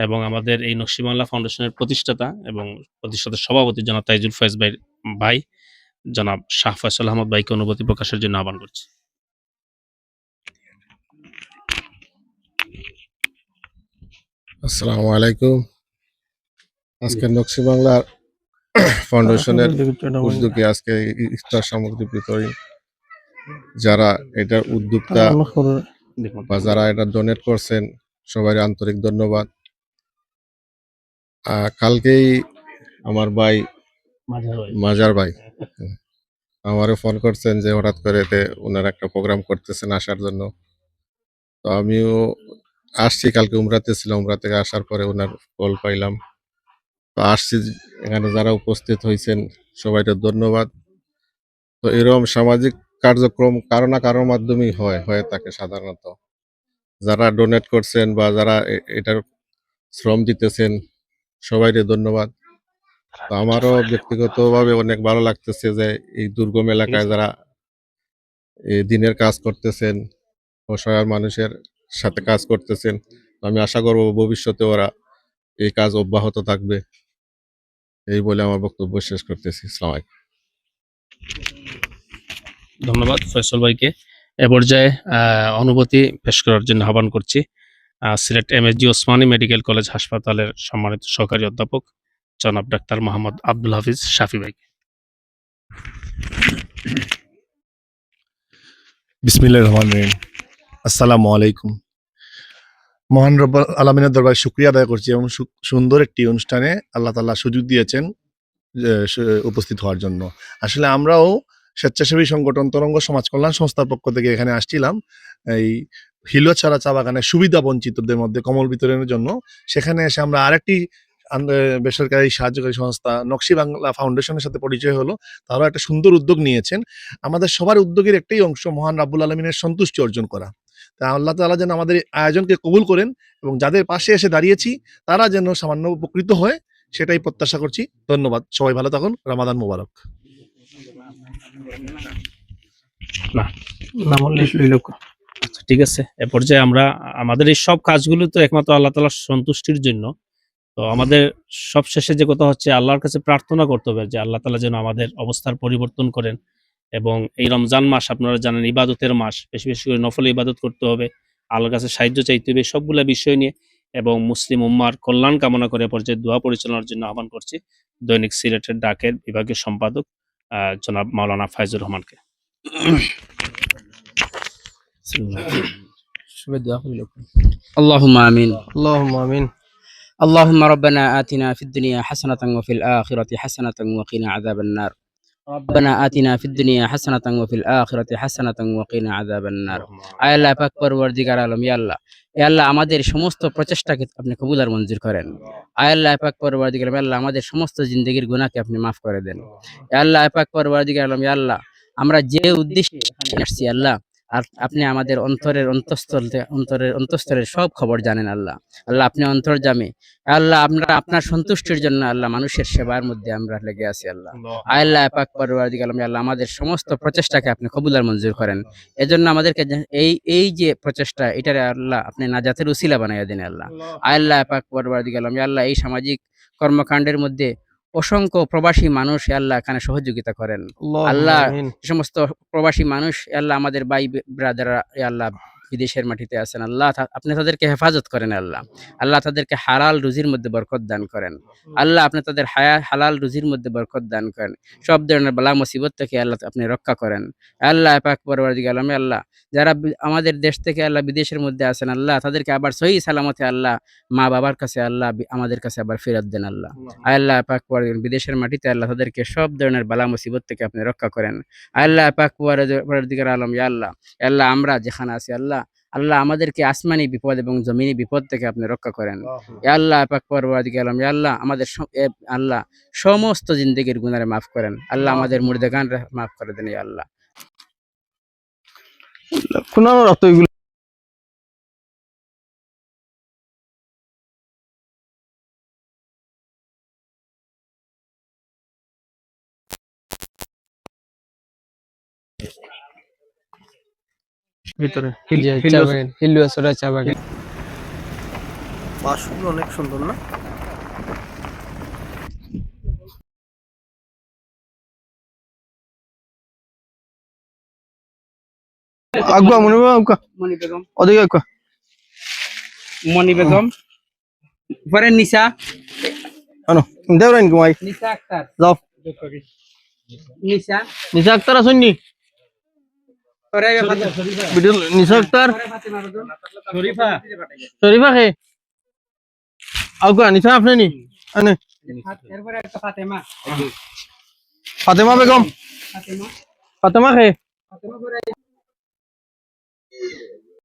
এবং আমাদের এই নকশি বাংলা ফাউন্ডেশনের প্রতিষ্ঠাতা এবং প্রতিষ্ঠাতা সভাপতি জনাব তাইজুল ফয়েজ ভাই জনাব শাহ ফয়সাল আহমদ ভাইকে অনুভূতি প্রকাশের জন্য আহ্বান করছি। আসসালামু আলাইকুম। আজকে নকশি বাংলা ফাউন্ডেশনের উদ্যোগে আজকে ইফতার সামগ্রী বিতরণ, যারা এটার উদ্যোক্তা বা যারা এটা ডোনেট করছেন সবাই আন্তরিক ধন্যবাদ। কালকেই আমার ভাই মাজার ভাই আমারও ফোন করছেন যে হঠাৎ করে এতে ওনারা একটা প্রোগ্রাম করতেছেন আসার জন্য। তো আমিও আসছি, কালকে উমরাতে ছিলাম, উমরা থেকে আসার পরে ওনার কল পাইলাম, তো আসছি। এখানে যারা উপস্থিত হয়েছেন সবাইকে ধন্যবাদ। তো এরকম সামাজিক কার্যক্রম কারো না কারোর মাধ্যমেই হয়ে থাকে সাধারণত। যারা ডোনেট করছেন বা যারা এটার শ্রম দিতেছেন সবাইকে ধন্যবাদ। তো আমারও ব্যক্তিগতভাবে অনেক ভালো লাগতেছে যে এই দুর্গম এলাকায় যারা এই দিনের কাজ করতেছেন, অসহায় মানুষের সাথে কাজ করতেছেন, আমি আশা করব ভবিষ্যতে ওরা এই কাজ অব্যাহত থাকবে। এই বলে আমার বক্তব্য শেষ করতেছি। আসসালামু আলাইকুম। ধন্যবাদ ফয়সাল ভাইকে। এ পর্যায়ে অনুভূতি পেশ করার জন্য আহ্বান করছি Sylhet MSG Osmani medical college হাসপাতালের সম্মানিত সহকারী অধ্যাপক জনাব ডাক্তার মোহাম্মদ আব্দুল হাফিজ শাফি ভাইকে। বিসমিল্লাহির রহমানির রহিম। আসসালামু আলাইকুম। মহান রব্বুল আলামিনের দরবারে শুকরিয়া আদায় করছি এবং সুন্দর একটি অনুষ্ঠানে আল্লাহ তাআলা সুযোগ দিয়েছেন উপস্থিত হওয়ার জন্য। আসলে আমরাও স্বেচ্ছাসেবী সংগঠন তরঙ্গ সমাজ কল্যাণ সংস্থার পক্ষ থেকে এখানে আসছিলাম এই হিলুয়াছড়া চা বাগানের সুবিধা বঞ্চিতদের মধ্যে কম্বল বিতরণের জন্য। সেখানে এসে আমরা আরেকটি বেসরকারি সাহায্যকারী সংস্থা নকশি বাংলা ফাউন্ডেশনের সাথে পরিচয় হলো। তারাও একটা সুন্দর উদ্যোগ নিয়েছেন। আমাদের সবার উদ্যোগের একটাই অংশ মহান রাব্বুল আলামিনের সন্তুষ্টি অর্জন করা। তা আল্লাহ তাআলা যেন আমাদের এই আয়োজনকে কবুল করেন এবং যাদের পাশে এসে দাঁড়িয়েছি তারা যেন সামান্য উপকৃত হয় সেটাই প্রত্যাশা করছি। ধন্যবাদ। সবাই ভালো থাকুন। রমাদান মোবারক। আচ্ছা, ঠিক আছে। এ পর্যায়ে আমরা আমাদের এই সব কাজগুলো তো একমাত্র আল্লাহ তাআলার সন্তুষ্টির জন্য। তো আমাদের সবশেষে যে কথা হচ্ছে আল্লাহর কাছে প্রার্থনা করতে হবে যে আল্লাহ তাআলা যেন আমাদের অবস্থার পরিবর্তন করেন এবং এই রমজান মাস আপনারা জানেন ইবাদতের মাস, বেশি বেশি করে নফল ইবাদত করতে হবে, আল্লাহর কাছে সাহায্য চাইতে হবে, সবগুলা বিষয় নিয়ে এবং মুসলিম উম্মার কল্যাণ কামনা করে পর্যায়ে দোয়া পরিচালনার জন্য আহ্বান করছি দৈনিক সিলেটের ডাকের বিভাগীয় সম্পাদক জনাব মাওলানা ফাইজুর রহমানকে। اللهم آمين. اللهم آمين. اللهم ربنا آتنا في الدنيا حسنة وفي الآخرة حسنة وقنا عذاب النار. ربنا آتنا في الدنيا حسنة وفي الآخرة حسنة وقنا عذاب النار. আয় আল্লাহ পাক পরওয়ারদিগার আলম, ইয়া আল্লাহ, ইয়া আল্লাহ আমাদের সমস্ত প্রচেষ্টাকে আপনি কবুল আর মঞ্জুর করেন। আয় আল্লাহ পাক পরওয়ারদিগার আলম, ইয়া আল্লাহ আমাদের সমস্ত জিন্দেগীর গুনাহকে আপনি মাফ করে দেন। ইয়া আল্লাহ পাক পরওয়ারদিগার আলম, ইয়া আল্লাহ আমরা যে উদ্দেশ্যে আসছি আল্লাহ, আর আপনি আমাদের অন্তঃস্থলের সব খবর জানেন আল্লাহ। আল্লাহ আপনি অন্তর্যামী। আল্লাহ আমরা আপনার সন্তুষ্টির জন্য আল্লাহ মানুষের সেবার মধ্যে আমরা লেগে আছি আল্লাহ। আল্লাহ পাক পরওয়ারদিগার আলম, আল্লাহ আমাদের সমস্ত প্রচেষ্টাকে আপনি কবুল আর মঞ্জুর করেন। এজন্য আমাদেরকে এই যে প্রচেষ্টা এটারে আল্লাহ আপনি নাজাতের উসিলা বানাইয়া দেন আল্লাহ। আল্লাহ পাক পরওয়ারদিগার আলম, আল্লাহ এই সামাজিক কর্মকাণ্ডের মধ্যে অসংখ্য প্রবাসী মানুষ আল্লাহ এখানে সহযোগিতা করেন। আল্লাহ সমস্ত প্রবাসী মানুষ আল্লাহ আমাদের ভাই ব্রাদাররা আল্লাহ বিদেশের মাটিতে আছেন আল্লাহ, আপনি তাদেরকে হেফাজত করেন আল্লাহ। আল্লাহ তাদেরকে হালাল রুজির মধ্যে বরকত দান করেন আল্লাহ। আপনি তাদের হালাল রুজির মধ্যে বরকত দান করেন। সব ধরনের বালা মুসিবত থেকে আল্লাহ আপনি রক্ষা করেন আল্লাহ পাক পরওয়ারদিগার আলম। আল্লাহ যারা আমাদের দেশ থেকে আল্লাহ বিদেশের মধ্যে আছেন আল্লাহ, তাদেরকে আবার সহি সালামতে আল্লাহ মা বাবার কাছে আল্লাহ আমাদের কাছে আবার ফেরত দেন আল্লাহ। আল্লাহ পাক বিদেশের মাটিতে আল্লাহ তাদেরকে সব ধরনের বালা মুসিবত থেকে আপনি রক্ষা করেন আল্লাহ পাক পরওয়ারদিগার আলম। ইয়া আল্লাহ, আল্লাহ আমরা যেখানে আছি আল্লাহ, আল্লাহ আমাদেরকে আসমানি বিপদ এবং জমিনি বিপদ থেকে আপনি রক্ষা করেন ইয়া আল্লাহ পাক পরওয়ারদিগার আলম। ইয়া আল্লাহ আমাদের আল্লাহ সমস্ত জিন্দেগীর গুনাহ মাফ করেন আল্লাহ, আমাদের মুর্দাগান মাফ করে দেন ইয়া আল্লাহ। ভিতরে হিলুয়াছড়া চা বাগান। বাসগুলো অনেক সুন্দর না? আগুয়া মনে হয় আগুয়া মনি বেগম ওদিকে আগুয়া মনি বেগম পরে নিশা আনো দেওরাইন ঘুমাই নিশা আক্তার যাও নিশা নিশা আক্তার আসুননি পরে ভিডিও নিশা আক্তার ফাতেমা বেগম শরীফা খে আগুয়া নিশা আপনি নি আনে এরপরে একটা ফাতেমা ফাতেমা বেগম ফাতেমা ফাতেমা খে ফাতেমা পরে